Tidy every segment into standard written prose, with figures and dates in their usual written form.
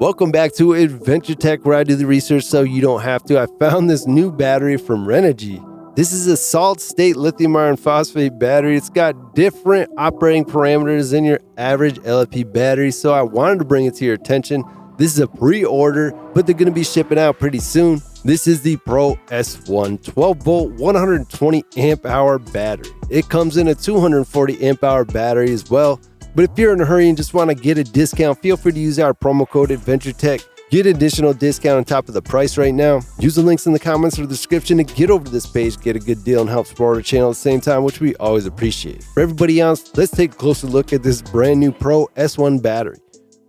Welcome back to Adventure Tech, where I do the research so you don't have to. I found this new battery from RENOGY. This is a solid-state lithium iron phosphate battery. It's got different operating parameters than your average LFP battery, so I wanted to bring it to your attention. This is a pre-order, but they're going to be shipping out pretty soon. This is the Pro S1 12-volt 120 amp hour battery. It comes in a 240 amp hour battery as well. But if you're in a hurry and just want to get a discount, feel free to use our promo code AdventureTech. Get additional discount on top of the price right now. Use the links in the comments or the description to get over to this page, get a good deal, and help support our channel at the same time, which we always appreciate. For everybody else, let's take a closer look at this brand new Pro S1 battery.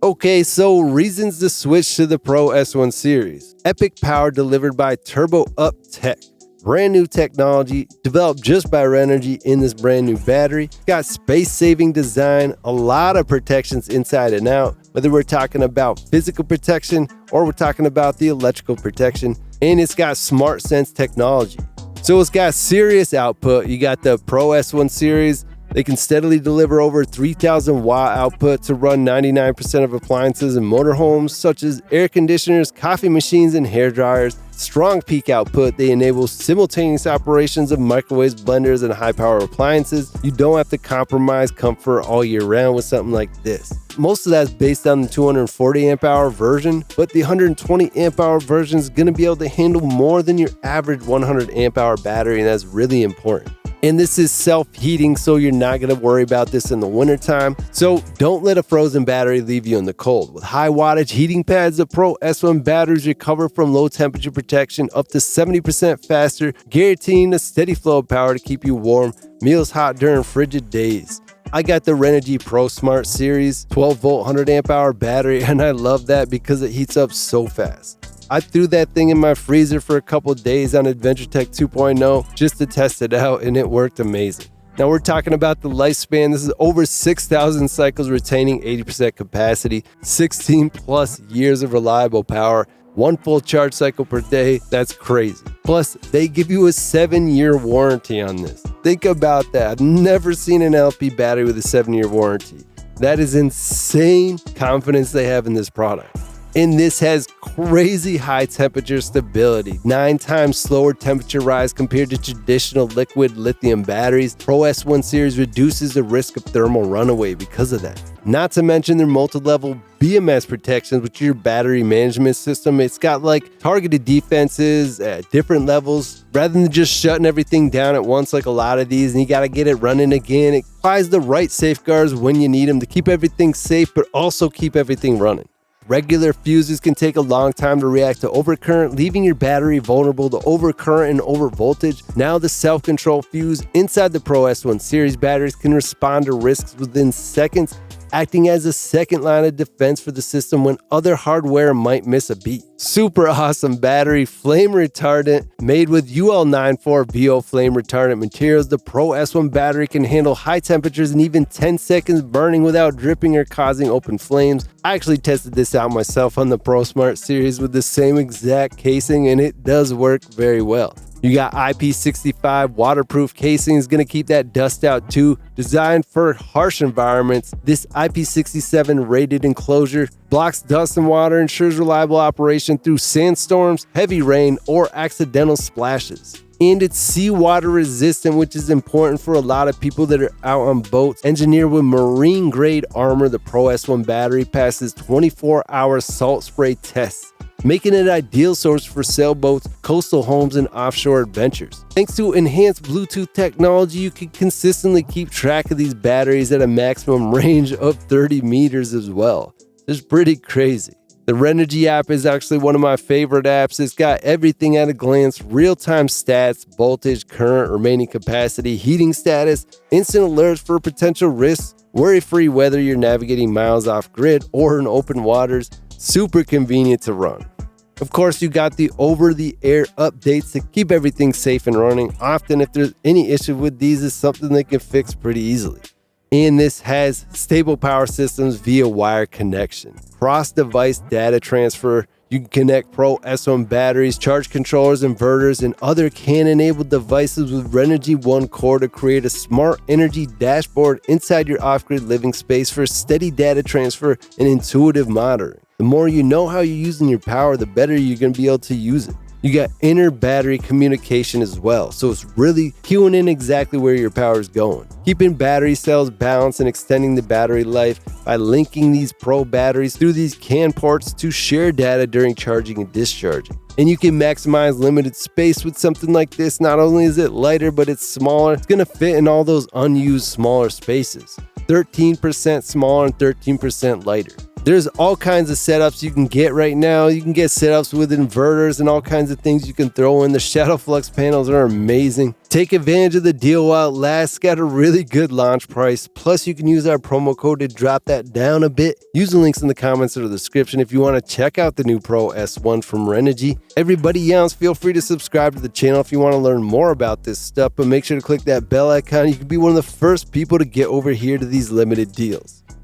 Okay, so reasons to switch to the Pro S1 series. Epic power delivered by Turbo Up Tech. Brand new technology developed just by RENOGY in this brand new battery. Got space-saving design, a lot of protections inside and out, whether we're talking about physical protection or we're talking about the electrical protection. And it's got smart sense technology. So it's got serious output. You got the Pro S1 series. They can steadily deliver over 3,000 watt output to run 99% of appliances in motorhomes, such as air conditioners, coffee machines, and hair dryers. Strong peak output. They enable simultaneous operations of microwaves, blenders, and high-power appliances. You don't have to compromise comfort all year round with something like this. Most of that's based on the 240 amp hour version, but the 120 amp hour version is going to be able to handle more than your average 100 amp hour battery, and that's really important. And this is self-heating, so you're not going to worry about this in the wintertime. So don't let a frozen battery leave you in the cold. With high wattage heating pads, the Pro S1 batteries recover from low temperature protection up to 70% faster, guaranteeing a steady flow of power to keep you warm, meals hot during frigid days. I got the RENOGY Pro Smart Series 12-volt 100 amp hour battery, and I love that because it heats up so fast. I threw that thing in my freezer for a couple days on Adventure Tech 2.0 just to test it out, and it worked amazing. Now we're talking about the lifespan. This is over 6,000 cycles retaining 80% capacity, 16 plus years of reliable power, 1 full charge cycle per day. That's crazy. Plus, they give you a 7-year warranty on this. Think about that. I've never seen an LP battery with a 7-year warranty. That is insane confidence they have in this product. And this has crazy high temperature stability, 9 times slower temperature rise compared to traditional liquid lithium batteries. Pro S1 series reduces the risk of thermal runaway because of that. Not to mention their multi-level BMS protections, which is your battery management system. It's got like targeted defenses at different levels. Rather than just shutting everything down at once like a lot of these and you got to get it running again, it applies the right safeguards when you need them to keep everything safe but also keep everything running. Regular fuses can take a long time to react to overcurrent, leaving your battery vulnerable to overcurrent and overvoltage. Now the self-control fuse inside the Pro S1 series batteries can respond to risks within seconds, acting as a second line of defense for the system when other hardware might miss a beat. Super awesome battery, flame retardant, made with UL94BO flame retardant materials. The Pro S1 battery can handle high temperatures and even 10 seconds burning without dripping or causing open flames. I actually tested this out myself on the Pro Smart series with the same exact casing, and it does work very well. You got IP65 waterproof casing, is going to keep that dust out too. Designed for harsh environments, this IP67 rated enclosure blocks dust and water, ensures reliable operation through sandstorms, heavy rain, or accidental splashes. And it's seawater resistant, which is important for a lot of people that are out on boats. Engineered with marine grade armor, the Pro S1 battery passes 24-hour salt spray tests, making it an ideal source for sailboats, coastal homes, and offshore adventures. Thanks to enhanced Bluetooth technology, you can consistently keep track of these batteries at a maximum range of 30 meters as well. It's pretty crazy. The RENOGY app is actually one of my favorite apps. It's got everything at a glance, real-time stats, voltage, current, remaining capacity, heating status, instant alerts for potential risks, worry-free whether you're navigating miles off-grid or in open waters. Super convenient to run. Of course, you got the over-the-air updates to keep everything safe and running. Often, if there's any issue with these, it's something they can fix pretty easily. And this has stable power systems via wire connection, cross-device data transfer. You can connect Pro S1 batteries, charge controllers, inverters, and other CAN-enabled devices with RENOGY One Core to create a smart energy dashboard inside your off-grid living space for steady data transfer and intuitive monitoring. The more you know how you're using your power, the better you're going to be able to use it. You got inner battery communication as well, so it's really cueing in exactly where your power is going. Keeping battery cells balanced and extending the battery life by linking these Pro batteries through these CAN ports to share data during charging and discharging. And you can maximize limited space with something like this. Not only is it lighter, but it's smaller. It's going to fit in all those unused smaller spaces. 13% smaller and 13% lighter. There's all kinds of setups you can get right now. You can get setups with inverters and all kinds of things you can throw in. The shadow flux panels are amazing. Take advantage of the deal while it lasts. Got a really good launch price. Plus, you can use our promo code to drop that down a bit. Use the links in the comments or the description if you want to check out the new Pro S1 from RENOGY. Everybody else, feel free to subscribe to the channel if you want to learn more about this stuff, but make sure to click that bell icon. You can be one of the first people to get over here to these limited deals.